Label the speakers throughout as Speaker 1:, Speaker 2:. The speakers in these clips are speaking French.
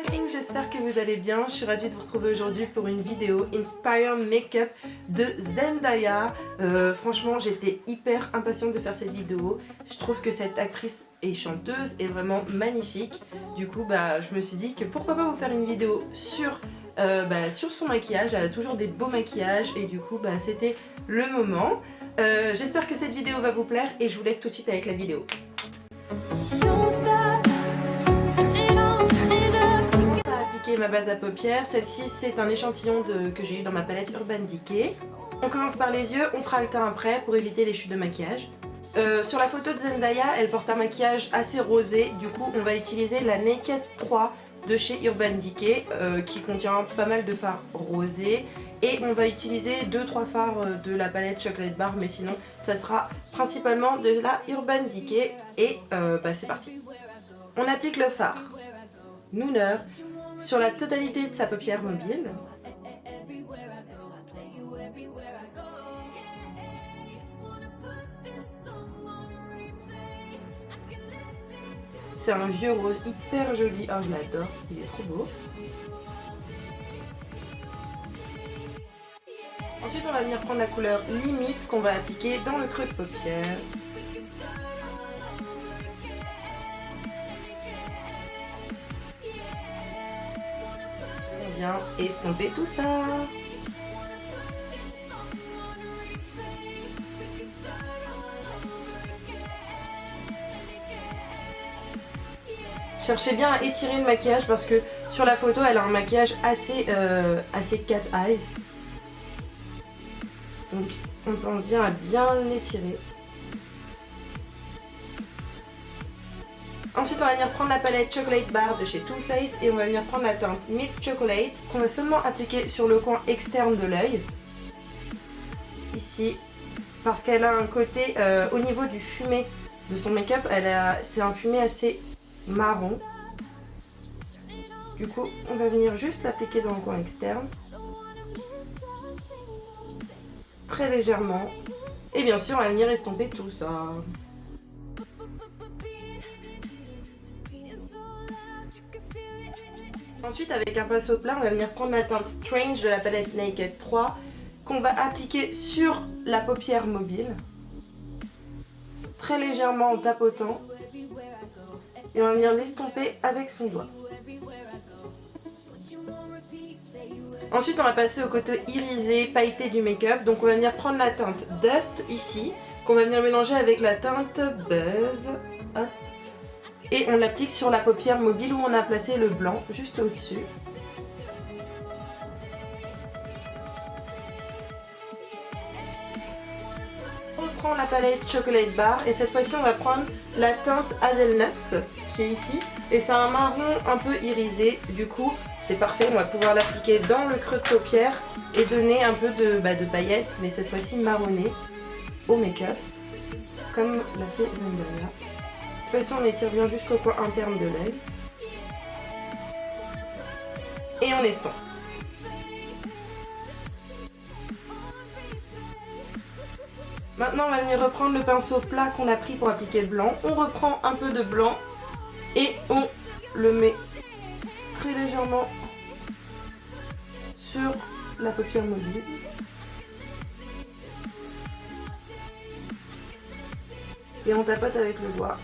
Speaker 1: everything, j'espère que vous allez bien. Je suis ravie de vous retrouver aujourd'hui pour une vidéo Inspire Makeup de Zendaya. Franchement, j'étais hyper impatiente de faire cette vidéo. Je trouve que cette actrice et chanteuse est vraiment magnifique. Du coup, je me suis dit que pourquoi pas vous faire une vidéo sur son maquillage. Elle a toujours des beaux maquillages et du coup, c'était le moment. J'espère que cette vidéo va vous plaire et je vous laisse tout de suite avec la vidéo. Ma base à paupières, celle-ci c'est un échantillon que j'ai eu dans ma palette Urban Decay. On commence par les yeux, on fera le teint après pour éviter les chutes de maquillage. Sur la photo de Zendaya, elle porte un maquillage assez rosé, du coup on va utiliser la Naked 3 de chez Urban Decay qui contient pas mal de fards rosés. Et on va utiliser 2-3 fards de la palette Chocolate Bar, mais sinon ça sera principalement de la Urban Decay. Et c'est parti. On applique le fard Nooner sur la totalité de sa paupière mobile. C'est un vieux rose hyper joli, oh je l'adore, il est trop beau. Ensuite on va venir prendre la couleur limite qu'on va appliquer dans le creux de paupière. On vient estomper tout ça. Cherchez bien à étirer le maquillage parce que sur la photo elle a un maquillage assez cat eyes. Donc on pense bien à bien l'étirer. Ensuite on va venir prendre la palette Chocolate Bar de chez Too Faced et on va venir prendre la teinte Milk Chocolate qu'on va seulement appliquer sur le coin externe de l'œil. Ici, parce qu'elle a un côté au niveau du fumé de son make-up, c'est un fumé assez marron. Du coup on va venir juste l'appliquer dans le coin externe. Très légèrement. Et bien sûr on va venir estomper tout ça. Ensuite avec un pinceau plat on va venir prendre la teinte Strange de la palette Naked 3 qu'on va appliquer sur la paupière mobile. Très légèrement en tapotant. Et on va venir l'estomper avec son doigt. Ensuite on va passer au côté irisé, pailleté du make-up. Donc on va venir prendre la teinte Dust ici, qu'on va venir mélanger avec la teinte Buzz. Hop. Et on l'applique sur la paupière mobile où on a placé le blanc, juste au-dessus. On prend la palette Chocolate Bar et cette fois-ci on va prendre la teinte Hazelnut qui est ici. Et c'est un marron un peu irisé, du coup c'est parfait, on va pouvoir l'appliquer dans le creux de paupière et donner un peu de paillettes, mais cette fois-ci marronnées au make-up, comme l'a fait Zendaya. De toute façon on étire bien jusqu'au coin interne de l'œil. Et on estompe. Maintenant on va venir reprendre le pinceau plat qu'on a pris pour appliquer le blanc. On reprend un peu de blanc et on le met très légèrement sur la paupière mobile. Et on tapote avec le doigt.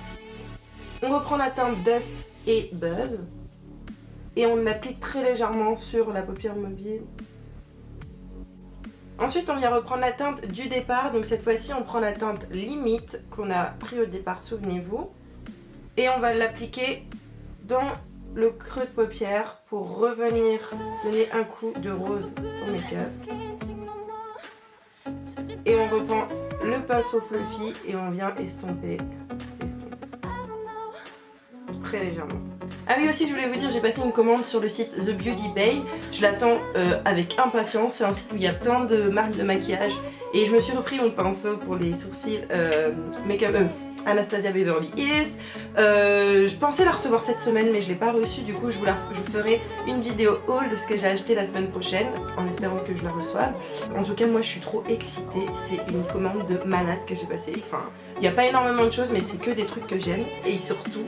Speaker 1: On reprend la teinte Dust et Buzz. Et on l'applique très légèrement sur la paupière mobile. Ensuite on vient reprendre la teinte du départ. Donc cette fois-ci on prend la teinte Limite qu'on a pris au départ, souvenez-vous. Et on va l'appliquer dans le creux de paupière pour revenir donner un coup de rose au make-up. Et on reprend le pinceau fluffy et on vient estomper. Très légèrement. Ah oui aussi je voulais vous dire, j'ai passé une commande sur le site The Beauty Bay. Je l'attends avec impatience, c'est un site où il y a plein de marques de maquillage. Et je me suis repris mon pinceau pour les sourcils make-up Anastasia Beverly Hills. Je pensais la recevoir cette semaine mais je l'ai pas reçue, du coup je vous ferai une vidéo haul de ce que j'ai acheté la semaine prochaine en espérant que je la reçoive. En tout cas moi je suis trop excitée, c'est une commande de malade que j'ai passée. Enfin, il n'y a pas énormément de choses mais c'est que des trucs que j'aime. Et surtout,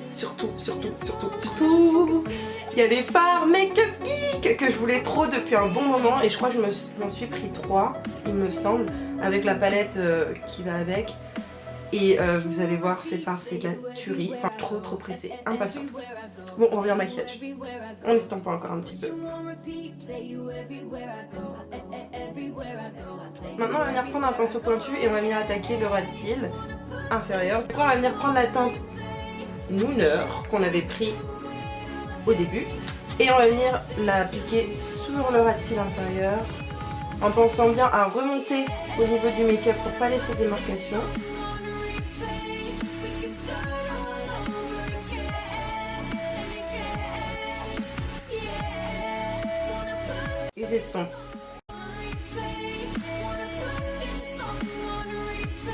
Speaker 1: il y a les fards Make-up Geek que je voulais trop depuis un bon moment. Et je crois que je m'en suis pris 3, il me semble, avec la palette qui va avec. Et vous allez voir, ces fards, c'est de la tuerie. Enfin, trop pressée, impatiente. Bon, on revient au maquillage. On estompe encore un petit peu. Maintenant, on va venir prendre un pinceau pointu et on va venir attaquer le ras de cils inférieur. Du coup, on va venir prendre la teinte Nooner qu'on avait pris au début. Et on va venir l'appliquer sur le ras de cils inférieur en pensant bien à remonter au niveau du make-up pour pas laisser de démarcation. Et j'estompe.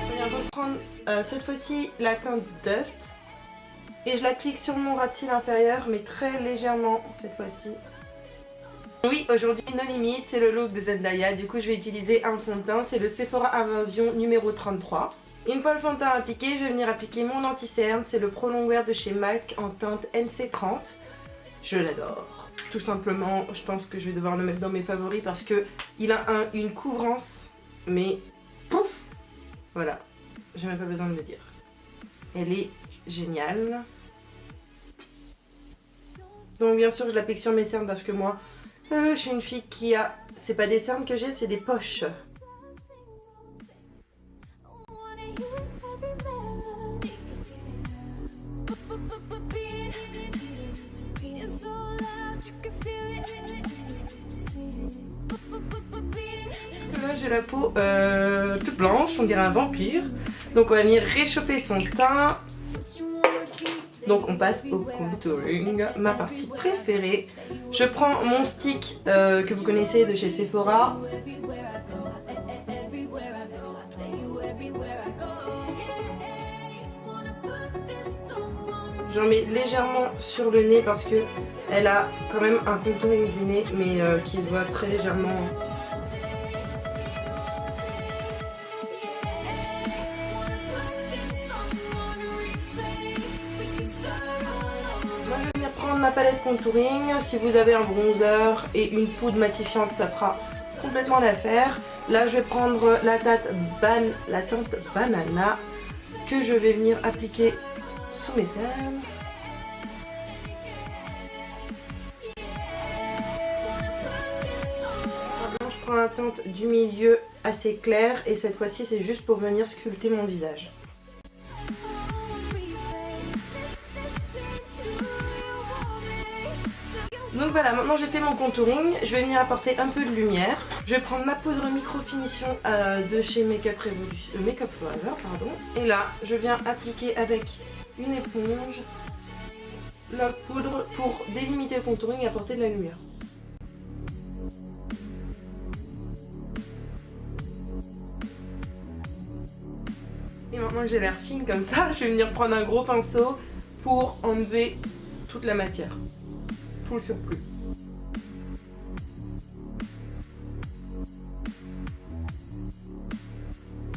Speaker 1: Je viens reprendre cette fois-ci la teinte Dust et je l'applique sur mon ras de cils inférieur mais très légèrement cette fois-ci. Oui, aujourd'hui No Limit, c'est le look de Zendaya, du coup je vais utiliser un fond de teint, c'est le Sephora Invasion numéro 33. Une fois le fond de teint appliqué, je vais venir appliquer mon anti-cerne, c'est le Pro Longwear de chez MAC en teinte NC30. Je l'adore. Tout simplement, je pense que je vais devoir le mettre dans mes favoris parce que il a une couvrance, mais pouf, voilà, j'ai même pas besoin de le dire. Elle est géniale. Donc bien sûr, je l'applique sur mes cernes parce que moi, je suis une fille qui a, c'est pas des cernes que j'ai, c'est des poches. Là j'ai la peau toute blanche, on dirait un vampire. Donc on va venir réchauffer son teint. Donc on passe au contouring, ma partie préférée. Je prends mon stick que vous connaissez de chez Sephora. J'en mets légèrement sur le nez parce que elle a quand même un contouring du nez mais qui se voit très légèrement. Moi je vais venir prendre ma palette contouring. Si vous avez un bronzer et une poudre matifiante, ça fera complètement l'affaire. Là je vais prendre la teinte Banana que je vais venir appliquer sous mes cernes. Maintenant je prends la teinte du milieu assez claire et cette fois-ci c'est juste pour venir sculpter mon visage. Donc voilà, maintenant j'ai fait mon contouring, je vais venir apporter un peu de lumière. Je vais prendre ma poudre micro finition de chez Makeup Forever, pardon. Et là, je viens appliquer avec une éponge la poudre pour délimiter le contouring et apporter de la lumière. Et maintenant que j'ai l'air fine comme ça, je vais venir prendre un gros pinceau pour enlever toute la matière. Le surplus.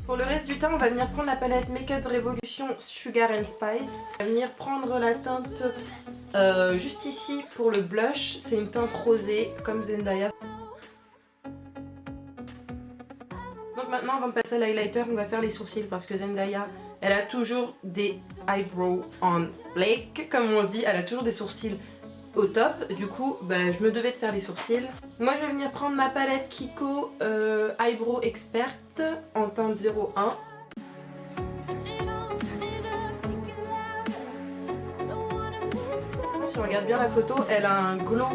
Speaker 1: Pour le reste du temps, on va venir prendre la palette Makeup Revolution Sugar and Spice. On va venir prendre la teinte juste ici pour le blush. C'est une teinte rosée comme Zendaya. Donc maintenant, avant de passer à l'highlighter, on va faire les sourcils parce que Zendaya, elle a toujours des eyebrows on flake, comme on dit. Elle a toujours des sourcils au top, du coup je me devais de faire les sourcils. Moi je vais venir prendre ma palette Kiko Eyebrow Expert en teinte 01. Si on regarde bien la photo, elle a un glow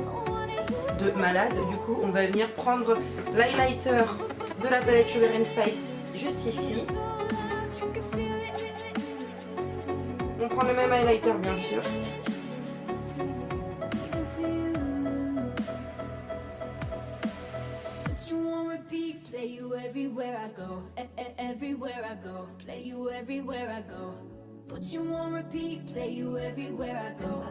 Speaker 1: de malade, du coup on va venir prendre l'highlighter de la palette Sugar and Spice juste ici. On prend le même highlighter bien sûr.
Speaker 2: Play you everywhere I go, everywhere I go. Play you everywhere I go. Put you on repeat, play you everywhere I go.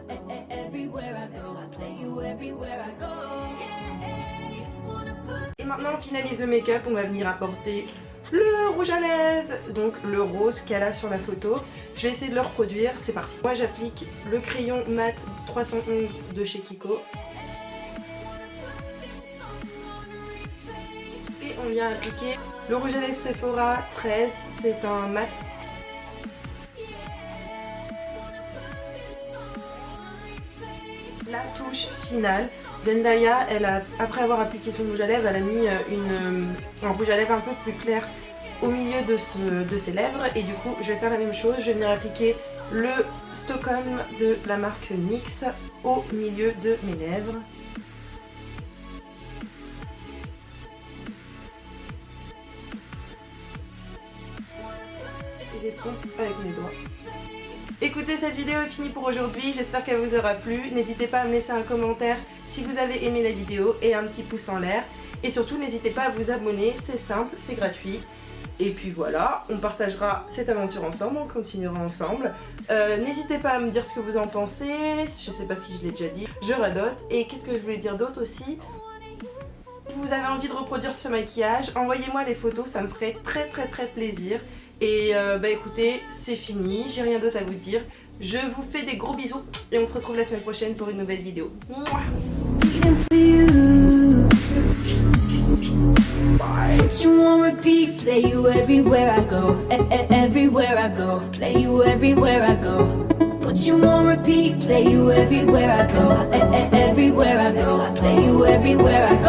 Speaker 2: Everywhere I go, I play you everywhere I go. Yeah, wanna put.
Speaker 1: Et maintenant on finalise le make-up, on va venir apporter le rouge à lèvres, donc le rose qu'elle a sur la photo. Je vais essayer de le reproduire, c'est parti. Moi j'applique le crayon mat 311 de chez Kiko. Et on vient appliquer le rouge à lèvres Sephora 13, c'est un mat. La touche finale. Zendaya, après avoir appliqué son rouge à lèvres, elle a mis un rouge à lèvres un peu plus clair au milieu de ses lèvres. Et du coup, je vais faire la même chose. Je vais venir appliquer le Stockholm de la marque NYX au milieu de mes lèvres. Et j'estompe avec mes doigts. Écoutez, cette vidéo est finie pour aujourd'hui, j'espère qu'elle vous aura plu. N'hésitez pas à me laisser un commentaire si vous avez aimé la vidéo et un petit pouce en l'air. Et surtout, n'hésitez pas à vous abonner, c'est simple, c'est gratuit. Et puis voilà, on partagera cette aventure ensemble, on continuera ensemble. N'hésitez pas à me dire ce que vous en pensez, je sais pas si je l'ai déjà dit, je radote. Et qu'est-ce que je voulais dire d'autre aussi ? Si vous avez envie de reproduire ce maquillage, envoyez-moi les photos, ça me ferait très plaisir. Et écoutez, c'est fini, j'ai rien d'autre à vous dire. Je vous fais des gros bisous et on se retrouve la semaine prochaine pour une nouvelle vidéo. Mouah.
Speaker 2: Put you on repeat, play you everywhere I go. Everywhere I go, play you everywhere I go. Put you on repeat, play you everywhere I go. Everywhere I go, play you everywhere I go.